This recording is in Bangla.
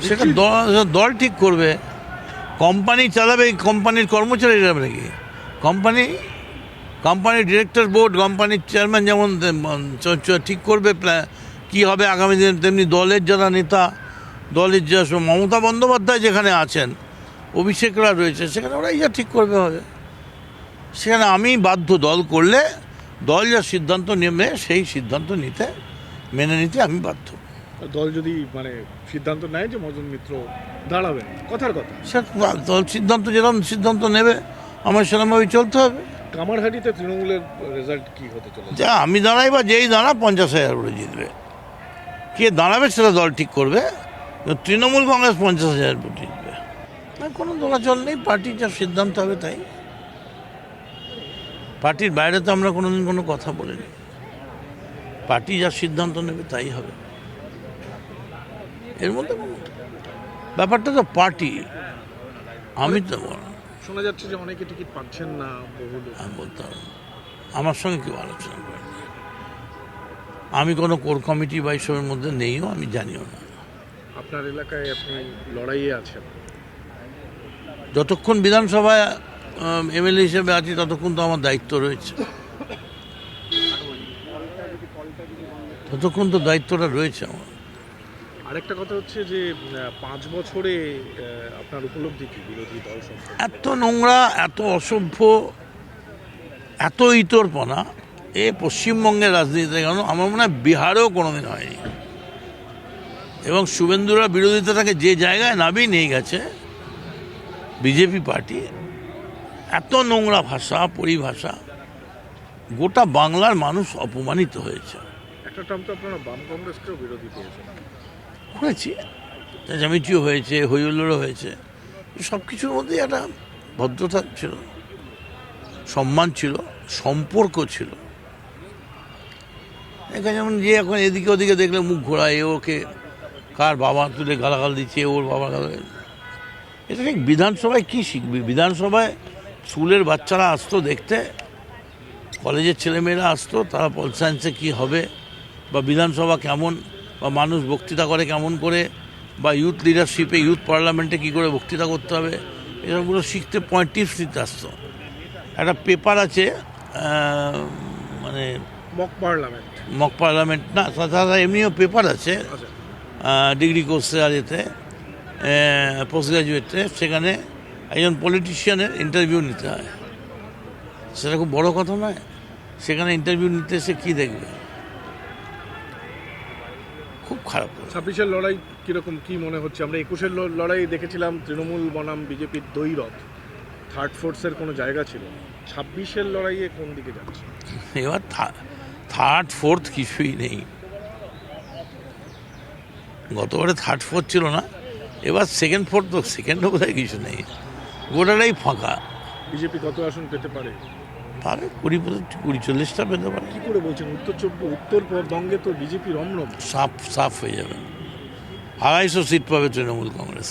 সেটা দল ঠিক করবে। কোম্পানি চালাবে, কোম্পানির কর্মচারী যাবে নাকি? কোম্পানির ডিরেক্টর বোর্ড, কোম্পানির চেয়ারম্যান যেমন ঠিক করবে কি হবে আগামী দিনে, তেমনি দলের যারা নেতা, দলের যা মমতা বন্দ্যোপাধ্যায় যেখানে আছেন, অভিষেকরা রয়েছে, সেখানে ওরাই যা ঠিক করবে হবে। সেখানে আমি বাধ্য, দল করলে দল যা সিদ্ধান্ত নেবে সেই সিদ্ধান্ত মেনে নিতে আমি বাধ্য। দল যদি সিদ্ধান্ত নেয় যে মদন মিত্র দাঁড়াবেন, কথার কথা, সে দল যেরকম সিদ্ধান্ত নেবে আমার সেরকমভাবেই চলতে হবে। কামারহাটিতে তৃণমূলের রেজাল্ট কি হতে চলেছে? যা আমি দাঁড়াই বা যেই দাঁড়া 50,000 করে জিতবে। কে দাঁড়াবে সেটা দল ঠিক করবে। তৃণমূল কংগ্রেস 50,000 ভোট জিতবে। কোনো দোলাচল নেই, পার্টির যা সিদ্ধান্ত হবে তাই। পার্টির বাইরে তো আমরা কোনোদিন কোনো কথা বলিনি। পার্টি যা সিদ্ধান্ত নেবে তাই হবে। এর মধ্যে ব্যাপারটা তো পার্টি। আমি তো শোনা যাচ্ছে যে অনেকে টিকিট পাচ্ছেন না, আমি বলতাম আমার সঙ্গে কেউ আলোচনা করেন। আমি কোনো কোর কমিটি বা এইসবের মধ্যে নেইও, আমি জানিও না। আপনার এলাকায় আপনি লড়াইয়ে আছেন, যতক্ষণ বিধানসভায় এমএলএ হিসেবে আছি ততক্ষণ তো আমার দায়িত্ব রয়েছে, ততক্ষণ তো দায়িত্বটা রয়েছে আমার। আরেকটা কথা হচ্ছে যে 5 বছরে আপনার উপলব্ধি কি বিরোধী দল সম্পর্কে? এত নোংরা, এত অসভ্য, এত ইতরপনা এ পশ্চিমবঙ্গের রাজনীতিতে কেন, আমার মনে হয় বিহারেও কোনোদিন হয়নি। এবং শুভেন্দুরা বিরোধিতাটাকে যে জায়গায় নামিয়ে নিয়ে গেছে বিজেপি পার্টি, এত নোংরা ভাষা, পরিভাষা, গোটা বাংলার মানুষ অপমানিত হয়েছে। একটা টার্ম তো আপনারা বাম কংগ্রেসকেও বিরোধী পেয়েছেন। হয়েছে, চেঁচামেচিও হয়েছে, হইহুল্লোড়ও হয়েছে। সব কিছুর মধ্যে একটা ভদ্রতা ছিল, সম্মান ছিল, সম্পর্ক ছিল। এখানে যেমন যে এখন এদিকে ওদিকে দেখলে মুখ ঘোরায়, ওকে কার বাবা তুলে গালাগাল দিচ্ছে, ওর বাবা গালাগাল। এটা ঠিক বিধানসভায় কী শিখবি? বিধানসভায় স্কুলের বাচ্চারা আসতো দেখতে, কলেজের ছেলেমেয়েরা আসতো, তারা পল সায়েন্সে কী হবে, বা বিধানসভা কেমন, বা মানুষ বক্তৃতা করে কেমন করে, বা ইউথ লিডারশিপে, ইউথ পার্লামেন্টে কী করে বক্তৃতা করতে হবে, এসবগুলো শিখতে টিপস দিতে আসতো। একটা পেপার আছে, মক পার্লামেন্ট না, তাছাড়া এমনিও পেপার আছে ডিগ্রি কোর্সে আর এতে পোস্ট গ্রাজুয়েটে, সেখানে একজন পলিটিশিয়ানের ইন্টারভিউ নিতে হয়। সেটা খুব বড় কথা নয়। সেখানে ইন্টারভিউ নিতে এসে কী দেখবে, খুব খারাপ। 26-এর লড়াই কীরকম, কী মনে হচ্ছে? আমরা 21-এর লড়াই দেখেছিলাম তৃণমূল বনাম বিজেপির দ্বৈরথ, থার্ড ফোর্সের কোনো জায়গা ছিল। 26-এর লড়াইয়ে কোন দিকে যাচ্ছে? এবার থার্ড ফোর্থ কিছুই নেই। গতবারে থার্ড ফোর্থ ছিল না, এবার সেকেন্ড ফোর্থ, সেকেন্ডও বোধহয় কিছু নেই, গোটাটাই ফাঁকা। বিজেপি কত আসন পেতে পারে? পারে 20-40টা পেতে পারে। কী করে বলছেন? উত্তরবঙ্গে তো বিজেপি রমরম, সাফ হয়ে যাবে। 250 সিট পাবে তৃণমূল কংগ্রেস।